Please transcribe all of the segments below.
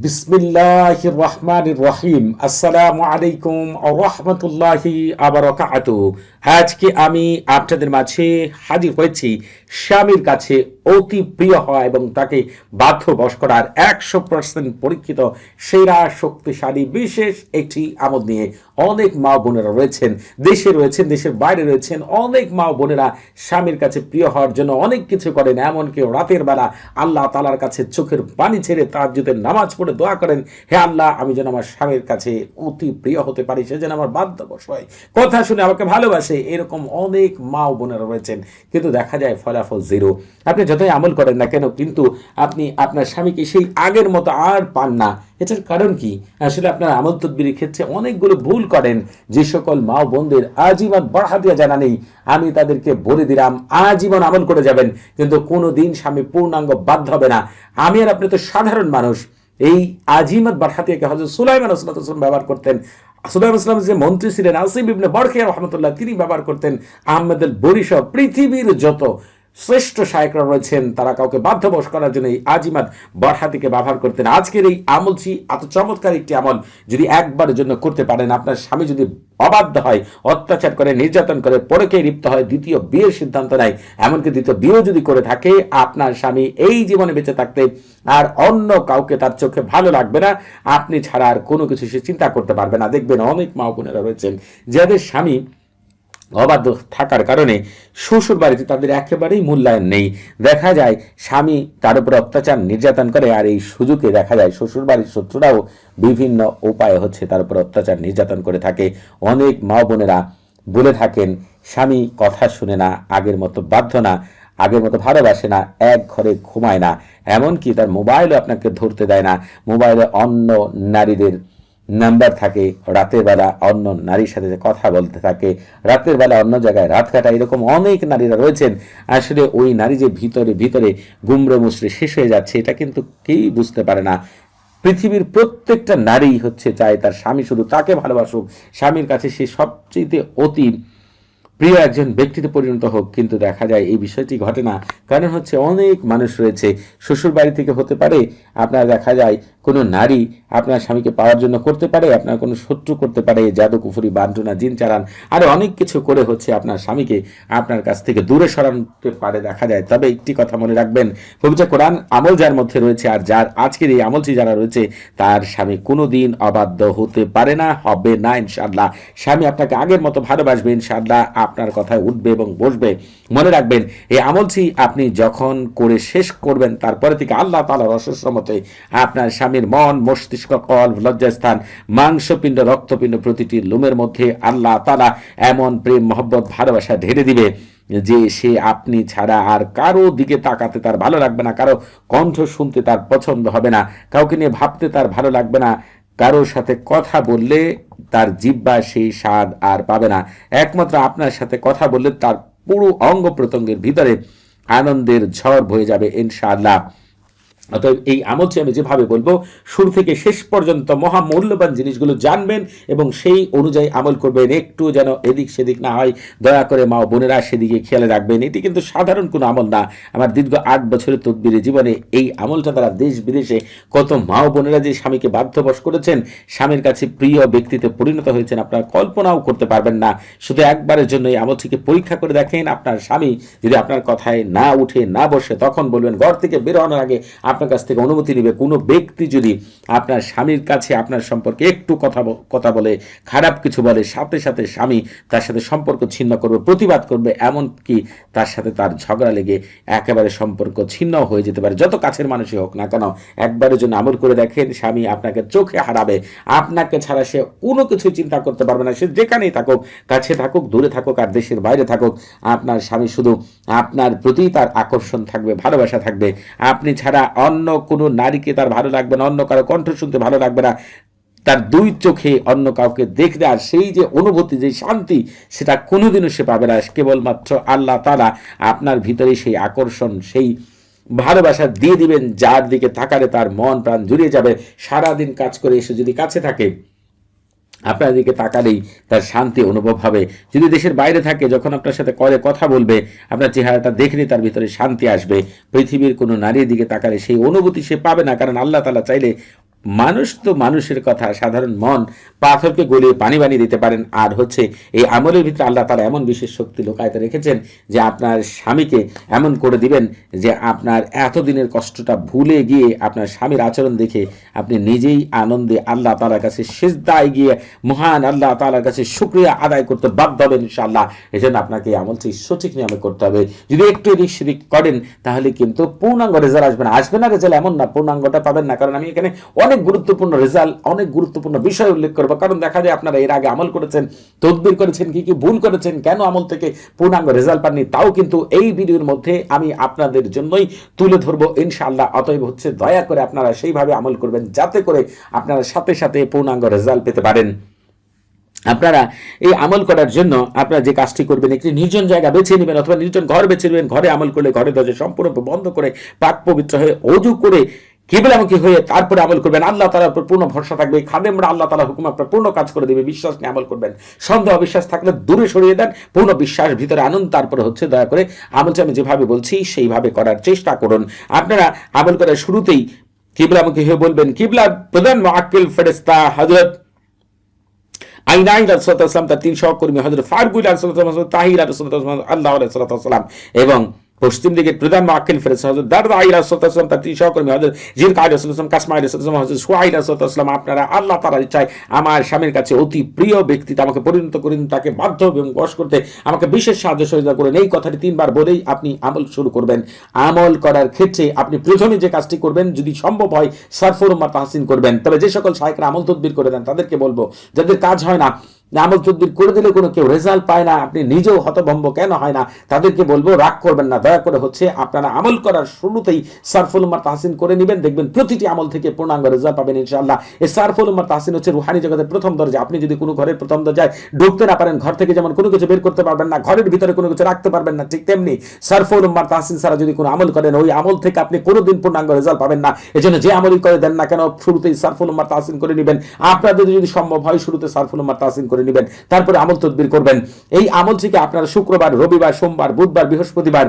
বিসমিল্লাহির রহমানির রহিম। আসসালামু আলাইকুম ওয়া রাহমাতুল্লাহি ওয়া বারাকাতুহু। আজকে আমি আপনাদের মাঝে হাজির হয়েছি স্বামীর কাছে অতি প্রিয় হওয়া এবং তাকে বাধ্যবশ করার 100% পরীক্ষিত সেরা শক্তিশালী বিশেষ একটি আমল নিয়ে। অনেক মা বোনেরা রয়েছেন, দেশে রয়েছেন, দেশের বাইরে রয়েছেন। অনেক মা বোনেরা স্বামীর কাছে প্রিয় হওয়ার জন্য অনেক কিছু করেন, এমনকি রাতের বেলা আল্লাহ তাআলার কাছে চোখের পানি ছেড়ে তাহাজ্জুদের নামাজ পড়ে দোয়া করেন, হে আল্লাহ, আমি যেন আমার স্বামীর কাছে অতি প্রিয় হতে পারি, সে যেন আমার বাধ্যবশ হয়, কথা শুনে আমাকে ভালোবাসে। এরকম অনেক মা ও বোনেরা রয়েছেন, কিন্তু দেখা যায় ফলাফল জিরো। আপনি যতই আমল করেন না কেন, কিন্তু আপনি আপনার স্বামীকে সেই আগের মতো আর পান না। এটার কারণ কি? আসলে আপনার আমল তদবিরের ক্ষেত্রে অনেকগুলো ভুল করেন। যে সকল মা ও বোনদের আজীবন বাড়হাতিয়া জানা নেই, আমি তাদেরকে বলে দিলাম, আজীবন আমল করে যাবেন, কিন্তু কোনো দিন স্বামী পূর্ণাঙ্গ বাধ্য হবে না। আমি আর আপনি তো সাধারণ মানুষ। এই আজিমাত বারহাতিয়াকে হযরত সুলাইমান আলাইহিস ব্যবহার করতেন। সুলাইমান ইসলাম যে মন্ত্রী ছিলেন আসিম ইবনে বরখিয়া রাহমাতুল্লাহ, তিনি ব্যবহার করতেন। আহমেদ আল বরিশা, পৃথিবীর যত শ্রেষ্ঠ শায়করা রয়েছেন, তারা কাউকে বাধ্যবশ করার জন্য এই আজিমাত বারহাতিকে ব্যবহার করতেন। আজকের এই আমলটি এত চমৎকার একটি আমল, যদি একবারের জন্য করতে পারেন, আপনার স্বামী যদি অবাধ্য হয়, অত্যাচার করে, নির্যাতন করে, পরকে লিপ্ত হয়, দ্বিতীয় বিয়ের সিদ্ধান্ত নেয়, এমনকি দ্বিতীয় বিয়েও যদি করে থাকে, আপনার স্বামী এই জীবনে বেঁচে থাকতে আর অন্য কাউকে তার চোখে ভালো লাগবে না। আপনি ছাড়া আর কোনো কিছু সে চিন্তা করতে পারবে না। দেখবেন অনেক মা বোনেরা রয়েছেন যাদের স্বামী অবাধ্য থাকার কারণে শ্বশুর বাড়িতে তাদের একেবারেই মূল্যায়ন নেই। দেখা যায় স্বামী তার উপরে অত্যাচার নির্যাতন করে, আর এই সুযোগে দেখা যায় শ্বশুর বাড়ির শত্রুরাও বিভিন্ন উপায়ে তার উপর অত্যাচার নির্যাতন করে থাকে। অনেক মা বোনেরা বলে থাকেন, স্বামী কথা শুনে না, আগের মতো বাধ্য না, আগের মতো ভালোবাসে না, এক ঘরে ঘুমায় না, এমনকি তার মোবাইলও আপনাকে ধরতে দেয় না। মোবাইলে অন্য নারীদের নাম্বার থাকে, রাতের বেলা অন্য নারীর সাথে কথা বলতে থাকে, রাতের বেলা অন্য জায়গায় রাত কাটায়। এরকম অনেক নারীরা রয়েছেন। আসলে ওই নারী যে ভিতরে ভিতরে গুমড়ে মুচড়ে শেষ হয়ে যাচ্ছে, এটা কিন্তু কেউই বুঝতে পারে না। পৃথিবীর প্রত্যেকটা নারী চায় তার স্বামী শুধু তাকে ভালোবাসুক, স্বামীর কাছে সে সবচেয়ে অতি প্রিয় একজন ব্যক্তিতে পরিণত হোক, কিন্তু দেখা যায় এই বিষয়টি ঘটে না। কারণ অনেক মানুষ রয়েছে, শ্বশুর বাড়ি থেকে হতে পারে, আপনার দেখা যায় কোনো নারী আপনার স্বামীকে পাওয়ার জন্য করতে পারে, আপনার কোনো শত্রু করতে পারে, জাদু কুফরি বান্টুনা জিন চালান আরো অনেক কিছু করে আপনার স্বামীকে আপনার কাছ থেকে দূরে সরাতে পারে দেখা যায়। তবে একটি কথা মনে রাখবেন, পবিত্র কোরআন আমল যার মধ্যে রয়েছে, আর যার আজকের এই আমলটি যারা রয়েছে, তার স্বামী কোনোদিন অবাধ্য হতে পারে না, হবে না ইনশাআল্লাহ। স্বামী আপনাকে আগের মতো ভালোবাসবে ইনশাআল্লাহ, আপনার কথায় উঠবে এবং বসবে। মনে রাখবেন, এই আমলটি আপনি যখন করে শেষ করবেন, তারপরে থেকে আল্লাহ তাআলার অশেষ রহমতে আপনার স্বামীর মন, মস্তিষ্ক, কল্প, লজ্জাস্থান, মাংসপিণ্ড, রক্তপিণ্ড প্রতিটি লোমের মধ্যে আল্লাহ তাআলা এমন প্রেম, মহব্বত, ভালোবাসা ঢেলে দিবে যে সে আপনি ছাড়া আর কারো দিকে তাকাতে তার ভালো লাগবে না, কারো কণ্ঠ শুনতে তার পছন্দ হবে না, কাউকে নিয়ে ভাবতে তার ভালো লাগবে না, কারোর সাথে কথা বললে তার জিহ্বা সেই স্বাদ আর পাবে না। একমাত্র আপনার সাথে কথা বললে তার পুরো অঙ্গ প্রত্যঙ্গের ভিতরে আনন্দের ঝড় বয়ে যাবে ইনশাআল্লাহ। অতএব এই আমলটি আমি যেভাবে বলবো, শুরু থেকে শেষ পর্যন্ত মহামূল্যবান জিনিসগুলো জানবেন এবং সেই অনুযায়ী আমল করবেন। একটু যেন এদিক সেদিক না হয়, দয়া করে মা বোনেরা সেদিকে খেয়াল রাখবেন। এটি কিন্তু সাধারণ কোনো আমল না। আমার দীর্ঘ 8 বছরের তদবিরের জীবনে এই আমলটা দ্বারা দেশ বিদেশে কত মা বোনেরা যে স্বামীকে বাধ্যবশ করেছেন, স্বামীর কাছে প্রিয় ব্যক্তিতে পরিণত হয়েছেন, আপনারা কল্পনাও করতে পারবেন না। শুধু একবারের জন্য এই আমলটিকে পরীক্ষা করে দেখেন। আপনার স্বামী যদি আপনার কথায় না উঠে না বসে, তখন বলবেন, ঘর থেকে বের হওয়ার আগে আপনার কাছ থেকে অনুমতি নেবে। কোনো ব্যক্তি যদি আপনার স্বামীর কাছে আপনার সম্পর্কে একটু কথা বলে, খারাপ কিছু বলে, সাথে সাথে স্বামী তার সাথে সম্পর্ক ছিন্ন করবে, প্রতিবাদ করবে, এমনকি তার সাথে তার ঝগড়া লেগে একেবারে সম্পর্ক ছিন্ন হয়ে যেতে পারে। যত কাছের মানুষই হোক না কেন, একবারের জন্য আমল করে দেখেন। স্বামী আপনাকে চোখে হারাবে, আপনাকে ছাড়া সে কোনো কিছু চিন্তা করতে পারবে না। সে যেখানেই থাকুক, কাছে থাকুক, দূরে থাকুক, আর দেশের বাইরে থাকুক, আপনার স্বামী শুধু আপনার প্রতি তার আকর্ষণ থাকবে, ভালোবাসা থাকবে। আপনি ছাড়া অন্য কোনো নারীকে তার ভালো লাগবে না, অন্য কারো কণ্ঠ শুনতে ভালো লাগবে না, তার দুই চোখে অন্য কাউকে দেখলে আর সেই যে অনুভূতি, যে শান্তি, সেটা কোনোদিনও সে পাবে না। কেবলমাত্র আল্লাহ তাআলা আপনার ভিতরে সেই আকর্ষণ, সেই ভালোবাসা দিয়ে দিবেন, যার দিকে তাকালে তার মন প্রাণ জুড়িয়ে যাবে। সারাদিন কাজ করে এসে যদি কাছে থাকে, আপনার দিকে তাকালেই তার শান্তি অনুভব হবে। যদি দেশের বাইরে থাকে, যখন আপনার সাথে কলে কথা বলবে, আপনার চেহারাটা দেখলেই তার ভিতরে শান্তি আসবে। পৃথিবীর কোনো নারীর দিকে তাকালে সেই অনুভূতি সে পাবে না, কারণ আল্লাহ তাআলা চাইলে মানুষ তো মানুষের কথা, সাধারণ মন পাথরকে গলিয়ে পানি বানিয়ে দিতে পারেন। আর হচ্ছে এই আমলের ভিতরে আল্লাহ তাআলা এমন বিশেষ শক্তি লুকায়িত রেখেছেন যে আপনার স্বামীকে এমন করে দিবেন যে আপনার এতদিনের কষ্টটা ভুলে গিয়ে আপনার স্বামীর আচরণ দেখে আপনি নিজেই আনন্দে আল্লাহ তাআলার কাছে সিজদায় গিয়ে মহান আল্লাহ তাআলার কাছে শুকরিয়া আদায় করতে বাধ্য হবেন ইনশাআল্লাহ। এজন্য আপনাকে এই আমলটি সঠিক নিয়মে করতে হবে। যদি একটু এদিক সেদিক করেন তাহলে কিন্তু পূর্ণাঙ্গ রেজাল্ট আসবে না রেজাল্ট এমন না, পূর্ণাঙ্গটা পাবেন না। কারণ আমি এখানে অনেক গুরুত্বপূর্ণ রেজাল্ট, অনেক গুরুত্বপূর্ণ বিষয় উল্লেখ করবো। কারণ দেখা যায় আপনারা এর আগে আমল করেছেন, তদবির করেছেন, কি কি ভুল করেছেন, কেন আমল থেকে পূর্ণাঙ্গ রেজাল্ট পাননি, তাও কিন্তু এই ভিডিওর মধ্যে আমি আপনাদের জন্যই তুলে ধরবো ইনশাআল্লাহ। অতএব হচ্ছে দয়া করে আপনারা সেইভাবে আমল করবেন যাতে করে আপনারা সাথে সাথে পূর্ণাঙ্গ রেজাল্ট পেতে পারেন। আপনারা এই আমল করার জন্য আপনারা যে কাজটি করবেন, একটি নির্জন জায়গা বেছে নেবেন অথবা নির্জন ঘর বেছে নেবেন। ঘরে আমল করলে ঘরে দরজা সম্পূর্ণ বন্ধ করে পাক পবিত্র হয়ে ওযু করে কিবলামুখী হয়ে তারপরে আমল করবেন। আল্লাহ তাআলার উপর পূর্ণ ভরসা থাকবে। খাদেমরা আল্লাহ তাআলার হুকুম আপনার পূর্ণ কাজ করে দেবে। বিশ্বাস নিয়ে আমল করবেন। সন্দেহ বিশ্বাস থাকলে দূরে সরিয়ে দেন। পূর্ণ বিশ্বাস ভিতরে আনুন। তারপরে হচ্ছে দয়া করে আমলটা আমি যেভাবে বলছি সেইভাবে করার চেষ্টা করুন। আপনারা আমল করার শুরুতেই কিবলামুখী হয়ে বলবেন, কিবলার প্রধান মুআক্কিল ফেরেশতা হযরত আইনা রাসূলুল্লাহ সাল্লাল্লাহু তার 3 সহকর্মী হযরত ফারুক রাসূলুল্লাহ তাহির রাসূলুল্লাহ আল্লাহ রাসূলুল্লাহ এবং পশ্চিম দিকের প্রধান মুআক্কিল ফেরেশতা হযরত দারদা রাসূলুল্লাহ তার 3 সহকর্মী হযরত জিলকাদ রাসূলুল্লাহ কাসমাই রাসূলুল্লাহ হযরত সুহাইল রাসূলুল্লাহ আপনারা আল্লাহ তাআলার ইচ্ছায় আমার স্বামীর কাছে অতি প্রিয় ব্যক্তিতে আমাকে পরিণত করেন, তাকে বাধ্য এবং বশ করতে আমাকে বিশেষ সাহায্য সহযোগিতা করেন। এই কথাটি 3 বার বলেই আপনি আমল শুরু করবেন। আমল করার ক্ষেত্রে আপনি প্রথমে যে কাজটি করবেন, যদি সম্ভব হয় সারফুল উম্মাহ তাহসিন করবেন। তবে যে সকল শায়খরা আমল তদবির করে দেন তাদেরকে বলবো, যাদের কাজ হয় না, আমল তদবির করে দিলে কোনো কেউ রেজাল্ট পায় না, আপনি নিজেও হতভম্ব কেন হয় না, তাদেরকে বলবো রাগ করবেন না। দয়া করে হচ্ছে আপনারা আমল করার শুরুতেই সারফুল উম্মাহ তাহসিন করে নেবেন। দেখবেন প্রতিটি আমল থেকে পূর্ণাঙ্গ রেজাল্ট পাবেন ইনশাআল্লাহ। এই সারফুল উম্মাহ তাহসিন হচ্ছে রুহানি জগতের প্রথম দরজা। আপনি যদি কোনো ঘরের প্রথম দরজায় ঢুকতে না পারেন, ঘর থেকে যেমন কোনো কিছু বের করতে পারবেন না, ঘরের ভিতরে কোনো কিছু রাখতে পারবেন না, ঠিক তেমনি সারফুল উম্মাহ তাহসিন ছাড়া যদি কোনো আমল করেন, ওই আমল থেকে আপনি কোনোদিন পূর্ণাঙ্গ রেজাল্ট পাবেন না। এজন্য যে আমলই করে দেন না কেন শুরুতেই সারফুল উম্মাহ তাহসিন করে নেবেন। আপনাদের যদি সম্ভব হয় শুরুতে সারফুল উম্মাহ তাহসিন করে নেবেন, তারপরে আমল তদবির করবেন। এই আমল থেকে আপনারা শুক্রবার, রবিবার, সোমবার, বুধবার, বৃহস্পতিবার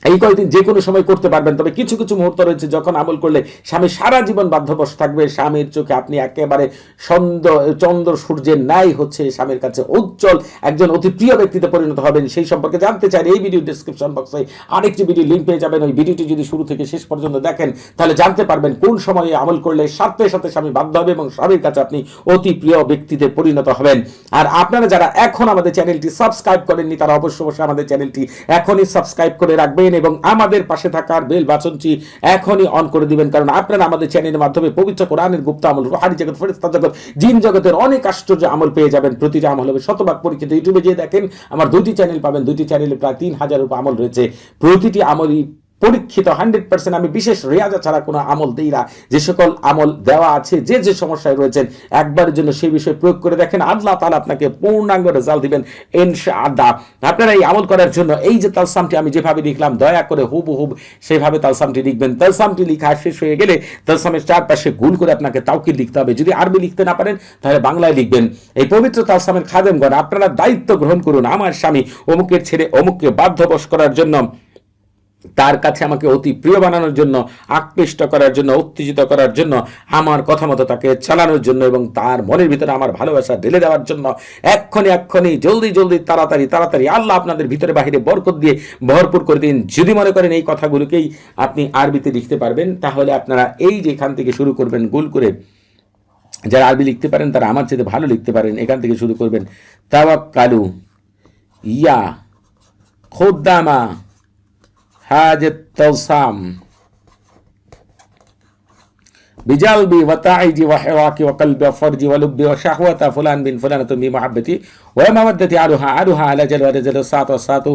এই কয়েকদিন যে কোনো সময় করতে পারবেন। তবে কিছু কিছু মুহূর্ত রয়েছে যখন আমল করলে স্বামী সারা জীবন বাধ্যবশ থাকবে। স্বামীর চোখে আপনি একেবারে চন্দ্র সূর্যের ন্যায় হচ্ছে স্বামীর কাছে উজ্জ্বল একজন অতি প্রিয় ব্যক্তিতে পরিণত হবেন। সেই সম্পর্কে জানতে চাইলে এই ভিডিও ডেসক্রিপশন বক্সে আরেকটি ভিডিও লিঙ্ক পেয়ে যাবেন। ওই ভিডিওটি যদি শুরু থেকে শেষ পর্যন্ত দেখেন তাহলে জানতে পারবেন কোন সময়ে আমল করলে সাথে সাথে স্বামী বাধ্য হবে এবং স্বামীর কাছে আপনি অতি প্রিয় ব্যক্তিতে পরিণত হবেন। আর আপনারা যারা এখন আমাদের চ্যানেলটি সাবস্ক্রাইব করেননি তারা অবশ্যই আমাদের চ্যানেলটি এখনই সাবস্ক্রাইব করে রাখবেন এবং আমাদের পাশে থাকার বেল বাটনটি এখনই অন করে দিবেন। কারণ আপনারা আমাদের চ্যানেলের মাধ্যমে পবিত্র কোরআনের গুপ্ত আমল, রুহানি জগৎ, ফেরেশতা জগৎ, জিন জগতের অনেক আশ্চর্য আমল পেয়ে যাবেন। প্রতিটা আমল হবে শতভাগ পরীক্ষিত। ইউটিউবে যে দেখেন আমার 2টি চ্যানেল পাবেন, 2টি চ্যানেলে প্রায় 3000 উপর আমল রয়েছে। প্রতিটি আমলই পরীক্ষিত 100%। আমি বিশেষ রেয়াজা ছাড়া কোনো আমল দেই না। যে সকল আমল দেওয়া আছে, যে যে সমস্যায় রয়েছেন একবারের জন্য সেই বিষয়ে প্রয়োগ করে দেখেন, আল্লাহ তাআলা আপনাকে পূর্ণাঙ্গ রেজাল্ট দিবেন ইনশাআল্লাহ। আপনারা এই আমল করার জন্য এই যে তালসামটি আমি যেভাবে লিখলাম, দয়া করে হুবহুব সেভাবে তালসামটি লিখবেন। তালসামটি লেখা শেষ হয়ে গেলে তালসামের চারপাশে গুণ করে আপনাকে তাওকিদ লিখতে হবে। যদি আরবি লিখতে না পারেন তাহলে বাংলায় লিখবেন। এই পবিত্র তালসামের খাদেমগণ আপনারা দায়িত্ব গ্রহণ করুন। আমার স্বামী অমুকের ছেড়ে অমুককে বাধ্যবশ করার জন্য, তার কাছে আমাকে অতি প্রিয় বানানোর জন্য, আকৃষ্ট করার জন্য, উত্তেজিত করার জন্য, আমার কথা মতো তাকে চালানোর জন্য এবং তার মনের ভিতরে আমার ভালোবাসা ঢেলে দেওয়ার জন্য এক্ষুনি জলদি তাড়াতাড়ি আল্লাহ আপনাদের ভিতরে বাহিরে বরকত দিয়ে ভরপুর করে দিন। যদি মনে করেন এই কথাগুলোকেই আপনি আরবিতে লিখতে পারবেন তাহলে আপনারা এই যে এখান থেকে শুরু করবেন গোল করে। যারা আরবি লিখতে পারেন তারা আমার চেয়ে ভালো লিখতে পারেন। এখান থেকে শুরু করবেন তাওয়াক্কালু ইয়া খুদ্দামা হাজত তালসাম বিজালবি ওয়াতাইজি ওয়াহওয়াকি ওয়াকলবি ওয়াফরজি ওয়ালুব্বি ওয়াশাহওয়াতা ফুলান বিন ফুলানাতুন বিমাহাব্বতি ওয়া মাওয়াদ্দাতি আরুহা আলা জাল সাতু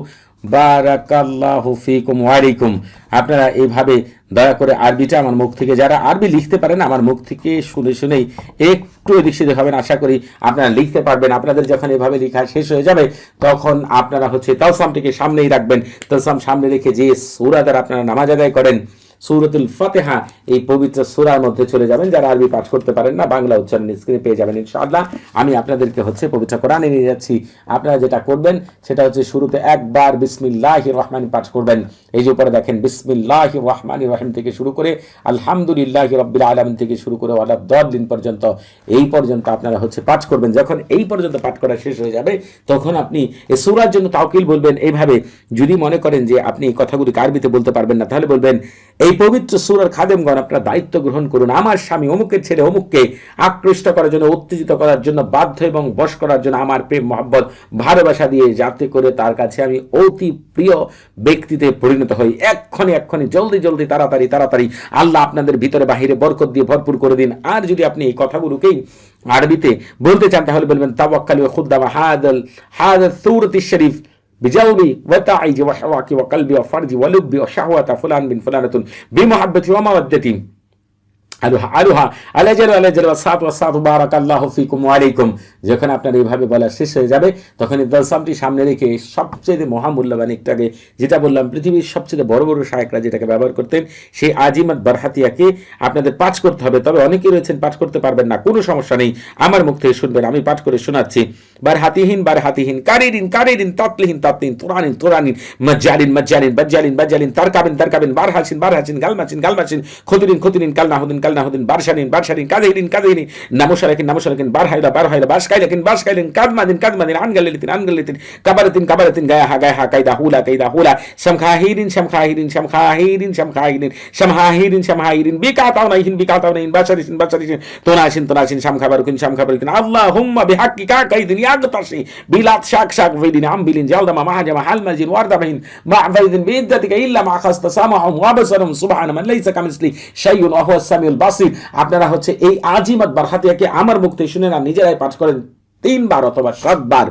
বারাকাল্লাহু ফিকুম ওয়া আলাইকুম। আপনারা এইভাবে দয়া করে আরবিটা আমার মুখ থেকে, যারা আরবি লিখতে পারেন আমার মুখ থেকে শুনেই একটু এদিক সেদিক হবেন, আশা করি আপনারা লিখতে পারবেন। আপনাদের যখন এভাবে লেখা শেষ হয়ে যাবে তখন আপনারা হচ্ছে তালসামটিকে সামনেই রাখবেন। তালসাম সামনে রেখে যে সূরা দ্বারা আপনারা নামাজ আদায় করেন সূরাতুল ফাতিহা এই পবিত্র সূরার মধ্যে চলে যাবেন। যারা আরবি পাঠ করতে পারেন না, বাংলা উচ্চারণ স্ক্রিনে পেয়ে যাবেন ইনশাআল্লাহ। আমি আপনাদেরকে পবিত্র কোরআনে নিয়ে যাচ্ছি। আপনারা যেটা করবেন সেটা হচ্ছে শুরুতে একবার বিসমিল্লাহির রহমানির পাঠ করবেন। এই যে উপরে দেখেন বিসমিল্লাহির রহমানির রহিম থেকে শুরু করে আলহামদুলিল্লাহি রাব্বিল আলামিন থেকে শুরু করে ওয়ালা দাল্লিন পর্যন্ত, এই পর্যন্ত আপনারা পাঠ করবেন। যখন এই পর্যন্ত পাঠ করা শেষ হয়ে যাবে তখন আপনি এই সূরার জন্য তাওকিল বলবেন এইভাবে। যদি মনে করেন যে আপনি এই কথাগুলি আরবিতে বলতে পারবেন না, তাহলে বলবেন এই পবিত্র সূরার খাদেমগণ আপনারা দায়িত্ব গ্রহণ করুন। আমার স্বামী অমুকের ছেলে অমুককে আকৃষ্ট করার জন্য, উত্তেজিত করার জন্য, বাধ্য এবং বশ করার জন্য আমার প্রেম মহব্বত ভালোবাসা দিয়ে, যাতে করে তার কাছে আমি অতি প্রিয় ব্যক্তিতে পরিণত হই। এক্ষণি জলদি জলদি তাড়াতাড়ি আল্লাহ আপনাদের ভিতরে বাহিরে বরকত দিয়ে ভরপুর করে দিন। আর যদি আপনি এই কথাগুলোকেই আরবিতে বলতে চান তাহলে বলবেন তাওয়াক্কালি ওয়া খুদ্দামা হাদাল সূরাতিশ শরীফ بجلبي وتعيجي وحواكي وقلبي وفرجي ولبي وشهوة فلان بن فلانة بمحبتي ومودتي আলুহা আলাইজাল ওয়াসাত বারাকাল্লাহু ফিকুম ওয়া আলাইকুম। যখন আপনার এইভাবে বলা শেষ হয়ে যাবে তখন এই দলসামটি সামনে রেখে সবচেয়ে মহামূল্যবান একটাকে, যেটা বললাম পৃথিবীর সবচেয়ে বড় বড় শায়েখরা যেটাকে ব্যবহার করতেন, সেই আজিমাত বারহাতিয়াকে আপনাদের পাঠ করতে হবে। তবে অনেকেই রয়েছেন পাঠ করতে পারবেন না, কোনো সমস্যা নেই, আমার মুখ থেকে শুনবেন, আমি পাঠ করে শোনাচ্ছি। বারহাতিহিন কারিরিন তাতলিহিন তুরানিন মাজ্জালিন বাজ্জালিন তারকাবিন বারহাসিন গালমাসিন খুতুরিন কালনাহুদিন বারশানিন কাযহিরিন নামুশারাকিন বারহাইলা বাশকাইলাকিন কাদমাদিন আনগালিতিন কাবারাতিন গায়াহা কাইদা হুলা শামখাহিরিন বিকাতাউনাইহিন বাশারিন তোনাসিন শামখাবারুকিন আল্লাহুম্মা বিহাক্কিকা কাইদিন ইয়াগতাসি বিলাত শাক ফিদিন আমবিলিন জালদামা মাহাজামা হালমাজিন ওয়ারদাবাহিন মা'ফাইদিন বিইদ্দাতিকা ইল্লা মা খাসতা সামাহুম ওয়া বাসারুম সুবহানা মান লাইসা কামিসলি শাইউন ওয়া হুয়াস সামিউল বাসির। আপনারা এই আজিমাত বারহাতিয়াকে আমার মুখ থেকে শুনে না, নিজেরাই পাঠ করেন 3 বার অথবা 7 বার।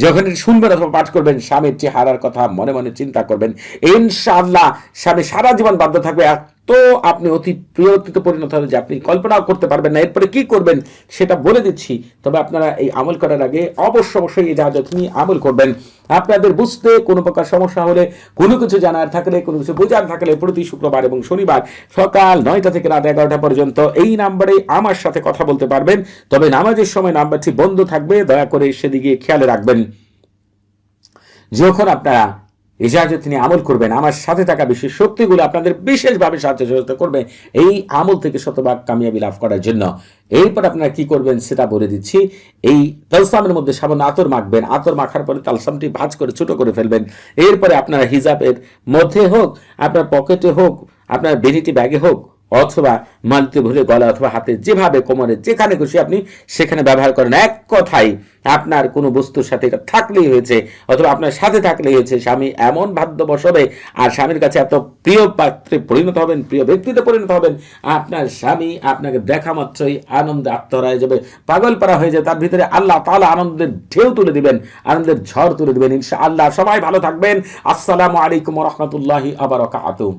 যখন শুনবেন অথবা পাঠ করবেন, স্বামীর চেহারার কথা মনে মনে চিন্তা করবেন, ইনশাআল্লাহ স্বামী সারা জীবন বাধ্য থাকবে। তো আপনি অতি প্রিয়তে পরিণত হবে যে আপনি কল্পনাও করতে পারবেন না। এরপরে কি করবেন সেটা বলে দিচ্ছি, তবে আপনারা এই আমল করার আগে অবশ্যই এই ইজাজত নিয়ে আমল করবেন। আপনাদের বুঝতে কোনো প্রকার সমস্যা হলে, কোনো কিছু জানার থাকলে, কোনো কিছু বোঝার থাকলে প্রতি শুক্রবার এবং শনিবার সকাল 9টা থেকে রাত 11টা পর্যন্ত এই নাম্বারে আমার সাথে কথা বলতে পারবেন। তবে নামাজের সময় নাম্বারটি বন্ধ থাকবে, দয়া করে সেদিকে খেয়াল রাখবেন। যখন আপনারা ইজাজত নিয়ে আমল করবেন, আমার সাথে থাকা বিশেষ শক্তিগুলো আপনাদের বিশেষভাবে সাহায্য সহযোগিতা করবে এই আমল থেকে শতভাগ কামিয়াবি লাভ করার জন্য। এরপর আপনারা কি করবেন সেটা বলে দিচ্ছি। এই তালসামের মধ্যে সামান্য আতর মাখবেন, আতর মাখার পরে তালসামটি ভাঁজ করে ছোট করে ফেলবেন। এরপরে আপনারা হিজাবের মধ্যে হোক, আপনার পকেটে হোক, আপনার ভ্যানিটি ব্যাগে হোক, অথবা মালতে ভরে গলা অথবা হাতে, যেভাবে কোমরে যেখানে খুশি আপনি সেখানে ব্যবহার করেন। এক কথায় আপনার কোনো বস্তুর সাথে এটা থাকলেই হয়েছে, অথবা আপনার সাথে থাকলেই হয়েছে। স্বামী এমন ভাদ্য বসবে আর স্বামীর কাছে এত প্রিয় পাত্রে পরিণত হবেন, প্রিয় ব্যক্তিতে পরিণত হবেন, আপনার স্বামী আপনাকে দেখা মাত্রই আনন্দে আত্মহারা হয়ে যাবে, পাগল পারা হয়ে যাবে। তার ভিতরে আল্লাহ তাআলা আনন্দের ঢেউ তুলে দিবেন, আনন্দের ঝড় তুলে দিবেন ইনশাআল্লাহ। সবাই ভালো থাকবেন। আসসালামু আলাইকুম ওয়া রাহমাতুল্লাহি ওয়া বারাকাতুহু।